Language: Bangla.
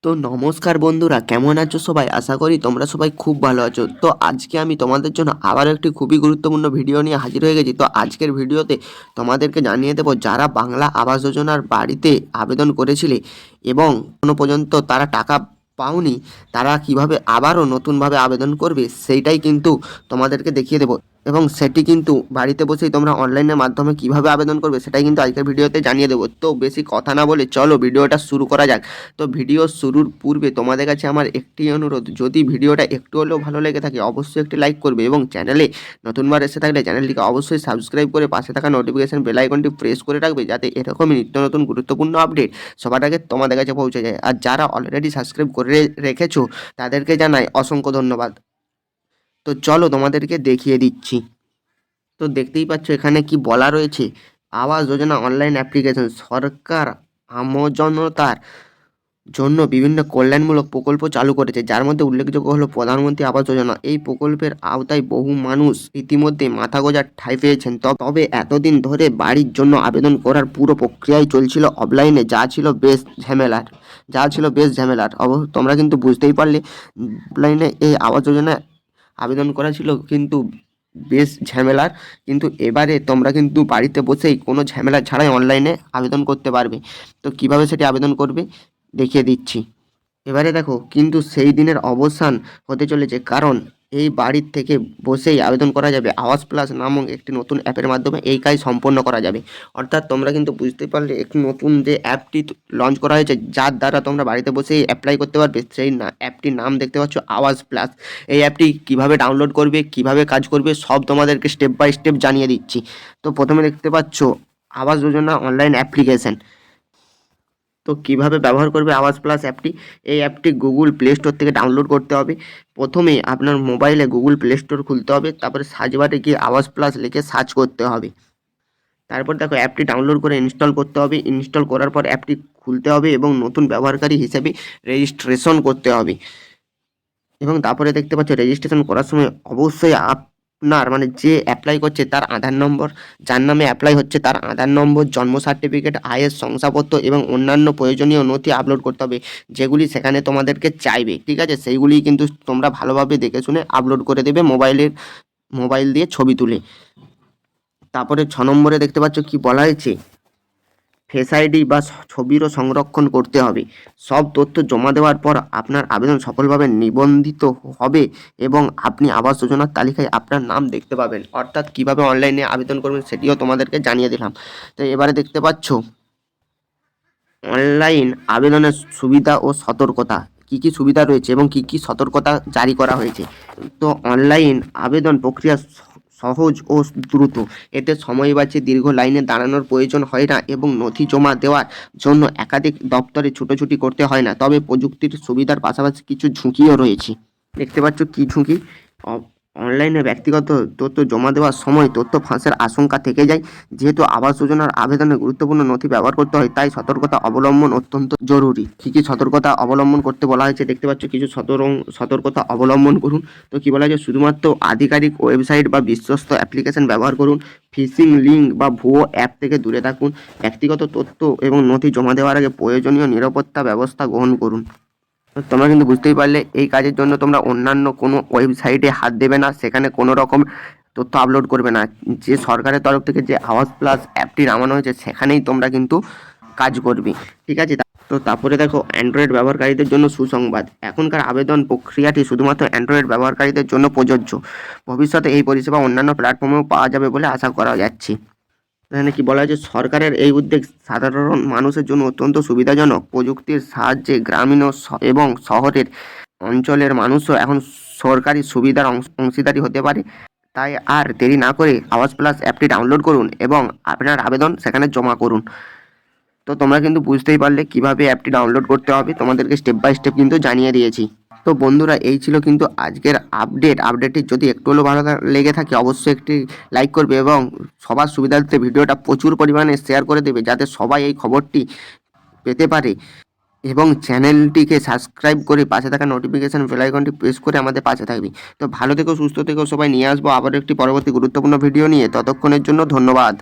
তো নমস্কার বন্ধুরা, কেমন আছো সবাই? আশা করি তোমরা সবাই খুব ভালো আছো। তো আজকে আমি তোমাদের জন্য আবার একটি খুবই গুরুত্বপূর্ণ ভিডিও নিয়ে হাজির হয়ে গেছি। তো আজকের ভিডিওতে তোমাদেরকে জানিয়ে দেবো, যারা বাংলা আবাস যোজনার বাড়িতে আবেদন করেছিলে এবং এখনো পর্যন্ত তারা টাকা পাওনি, তারা কিভাবে আবারও নতুনভাবে আবেদন করবে সেইটাই কিন্তু তোমাদেরকে দেখিয়ে দেবো। এবং সেটি কিন্তু বাড়িতে বসেই তোমরা অনলাইনের মাধ্যমে কিভাবে আবেদন করবে সেটাই কিন্তু আজকের ভিডিওতে জানিয়ে দেবো। তো বেশি কথা না বলে চলো ভিডিওটা শুরু করা যাক। তো ভিডিও শুরুর পূর্বে তোমাদের কাছে আমার একটি অনুরোধ, যদি ভিডিওটা একটু হলেও ভালো লেগে থাকে অবশ্যই একটি লাইক করবে এবং চ্যানেলে নতুনবার এসে থাকলে চ্যানেলটিকে অবশ্যই সাবস্ক্রাইব করে পাশে থাকা নোটিফিকেশন বেল আইকনটি প্রেস করে রাখবে, যাতে এরকমই নিত্য নতুন গুরুত্বপূর্ণ আপডেট সবার আগে তোমাদের কাছে পৌঁছে যায়। আর যারা অলরেডি সাবস্ক্রাইব করে রেখেছো তাদেরকে জানাই অসংখ্য ধন্যবাদ। তো চলো তোমাদেরকে দেখিয়ে দিচ্ছি। তো দেখতেই পাচ্ছ এখানে কি বলা রয়েছে, আবাস যোজনা অনলাইন অ্যাপ্লিকেশন। সরকার আমজনতার জন্য বিভিন্ন কল্যাণমূলক প্রকল্প চালু করেছে, যার মধ্যে উল্লেখযোগ্য হলো প্রধানমন্ত্রী আবাস যোজনা। এই প্রকল্পের আওতায় বহু মানুষ ইতিমধ্যে মাথা গোঁজার ঠাঁই পেয়েছেন। তবে এতদিন ধরে বাড়ির জন্য আবেদন করার পুরো প্রক্রিয়াই চলছিল অফলাইনে, যা ছিল বেশ ঝামেলার। তোমরা কিন্তু বুঝতেই পারলে, অফলাইনে এই আবাস যোজনা আবেদন করা ছিল কিন্তু বেশ ঝামেলার। কিন্তু এবারে তোমরা কিন্তু বাড়িতে বসেই কোনো ঝামেলা ছাড়াই অনলাইনে আবেদন করতে পারবে। তো কিভাবে সেটি আবেদন করবে দেখিয়ে দিচ্ছি। এবারে দেখো, কিন্তু সেই দিনের অবসান হতে চলেছে, কারণ এই বাড়ির থেকে বসেই আবেদন করা যাবে আওয়াজ প্লাস নামক একটি নতুন অ্যাপের মাধ্যমে এই কাজ সম্পন্ন করা যাবে। অর্থাৎ তোমরা কিন্তু বুঝতে পারলে, একটি নতুন যে অ্যাপটি লঞ্চ করা হয়েছে, যার দ্বারা তোমরা বাড়িতে বসেই অ্যাপ্লাই করতে পারবে, সেই অ্যাপটির নাম দেখতে পাচ্ছ আওয়াজ প্লাস। এই অ্যাপটি কিভাবে ডাউনলোড করবে, কিভাবে কাজ করবে, সব তোমাদেরকে স্টেপ বাই স্টেপ জানিয়ে দিচ্ছি। তো প্রথমে দেখতে পাচ্ছ আবাস যোজনা অনলাইন অ্যাপ্লিকেশন। তো কিভাবে ব্যবহার করবে আওয়াজ প্লাস অ্যাপটি? এই অ্যাপটি গুগল প্লে স্টোর থেকে ডাউনলোড করতে হবে। প্রথমে আপনার মোবাইলে গুগল প্লে স্টোর খুলতে হবে, তারপরে সার্চ বারে গিয়ে আওয়াজ প্লাস লিখে সার্চ করতে হবে। তারপর দেখো অ্যাপটি ডাউনলোড করে ইনস্টল করতে হবে। ইনস্টল করার পর অ্যাপটি খুলতে হবে এবং নতুন ব্যবহারকারী হিসেবে রেজিস্ট্রেশন করতে হবে। এবং তারপরে দেখতে পাচ্ছ রেজিস্ট্রেশন করার সময় অবশ্যই আপনার মানে যে অ্যাপ্লাই করছে তার আধার নম্বর, যার নামে অ্যাপ্লাই হচ্ছে তার আধার নম্বর, জন্ম সার্টিফিকেট, আয়ের শংসাপত্র এবং অন্যান্য প্রয়োজনীয় নথি আপলোড করতে হবে, যেগুলি সেখানে তোমাদেরকে চাইবে। ঠিক আছে, সেইগুলি কিন্তু তোমরা ভালোভাবে দেখে শুনে আপলোড করে দেবে মোবাইল দিয়ে ছবি তুলে। তারপরে 6 নম্বরে দেখতে পাচ্ছ কি বলা হয়েছে, ফেস আইডি বা ছবিরও সংরক্ষণ করতে হবে। সব তথ্য জমা দেওয়ার পর আপনার আবেদন সফলভাবে নিবন্ধিত হবে এবং আপনি আবাস যোজনার তালিকায় আপনার নাম দেখতে পাবেন। অর্থাৎ কিভাবে অনলাইনে আবেদন করবেন সেটিও তোমাদেরকে জানিয়ে দিলাম। তো এবারে দেখতে পাচ্ছ অনলাইন আবেদনের সুবিধা ও সতর্কতা, কি কি সুবিধা রয়েছে এবং কি কি সতর্কতা জারি করা হয়েছে। তো অনলাইন আবেদন প্রক্রিয়া সহজ ও দ্রুত, এতে সময় বাঁচে, দীর্ঘ লাইনে দাঁড়ানোর প্রয়োজন হয় না এবং নথি জমা দেওয়ার জন্য একাধিক দপ্তরে ছুটোছুটি করতে হয় না। তবে প্রযুক্তির সুবিধার পাশাপাশি কিছু ঝুঁকিও রয়েছে। দেখতে পাচ্ছ কি ঝুঁকি? অনলাইনে ব্যক্তিগত তথ্য জমা দেওয়ার সময় তথ্য ফাঁসের আশঙ্কা থেকে যায়। যেহেতু আবাস যোজনার আবেদনে গুরুত্বপূর্ণ নথি ব্যবহার করতে হয়, তাই সতর্কতা অবলম্বন অত্যন্ত জরুরি। কী কী সতর্কতা অবলম্বন করতে বলা হয়েছে দেখতে পাচ্ছ, কিছু সতর্কতা অবলম্বন করুন। তো কী বলা হয়েছে, শুধুমাত্র আধিকারিক ওয়েবসাইট বা বিশ্বস্ত অ্যাপ্লিকেশন ব্যবহার করুন। ফিশিং লিঙ্ক বা ভুয়ো অ্যাপ থেকে দূরে থাকুন। ব্যক্তিগত তথ্য এবং নথি জমা দেওয়ার আগে প্রয়োজনীয় নিরাপত্তা ব্যবস্থা গ্রহণ করুন। তোমরা কিন্তু বুঝতেই পারলে, এই কাজের জন্য তোমরা অন্যান্য কোনো ওয়েবসাইটে হাত দেবে না, সেখানে কোনো রকম তথ্য আপলোড করবে না। যে সরকারের তরফ থেকে যে আওয়াজ প্লাস অ্যাপটি নামানো হয়েছে সেখানেই তোমরা কিন্তু কাজ করবে। ঠিক আছে, তো তারপরে দেখো অ্যান্ড্রয়েড ব্যবহারকারীদের জন্য সুসংবাদ। এখনকার আবেদন প্রক্রিয়াটি শুধুমাত্র অ্যান্ড্রয়েড ব্যবহারকারীদের জন্য প্রযোজ্য। ভবিষ্যতে এই পরিষেবা অন্যান্য প্ল্যাটফর্মেও পাওয়া যাবে বলে আশা করা যাচ্ছে। এখানে কি বলা হয়েছে, সরকারের এই উদ্যোগ সাধারণ মানুষের জন্য অত্যন্ত সুবিধাজনক। প্রযুক্তির সাহায্যে গ্রামীণ এবং শহরের অঞ্চলের মানুষও এখন সরকারি সুবিধার অংশীদারি হতে পারে। তাই আর দেরি না করে আওয়াজ প্লাস অ্যাপটি ডাউনলোড করুন এবং আপনার আবেদন সেখানে জমা করুন। তো তোমরা কিন্তু বুঝতেই পারলে কিভাবে অ্যাপটি ডাউনলোড করতে হবে, তোমাদেরকে স্টেপ বাই স্টেপ কিন্তু জানিয়ে দিয়েছি। তো বন্ধুরা, এই ছিল কিন্তু আজকের আপডেটটি যদি একটু হলেও ভালো লেগে থাকে অবশ্যই একটি লাইক করবে এবং সবার সুবিধার্থে ভিডিওটা প্রচুর পরিমাণে শেয়ার করে দেবে, যাতে সবাই এই খবরটি পেতে পারে। এবং চ্যানেলটিকে সাবস্ক্রাইব করে পাশে থাকা নোটিফিকেশান বেল আইকনটি প্রেস করে আমাদের পাশে থাকবে। তো ভালো থেকো, সুস্থ থেকো সবাই। নিয়ে আসবো আবার একটি পরবর্তী গুরুত্বপূর্ণ ভিডিও নিয়ে। ততক্ষণের জন্য ধন্যবাদ।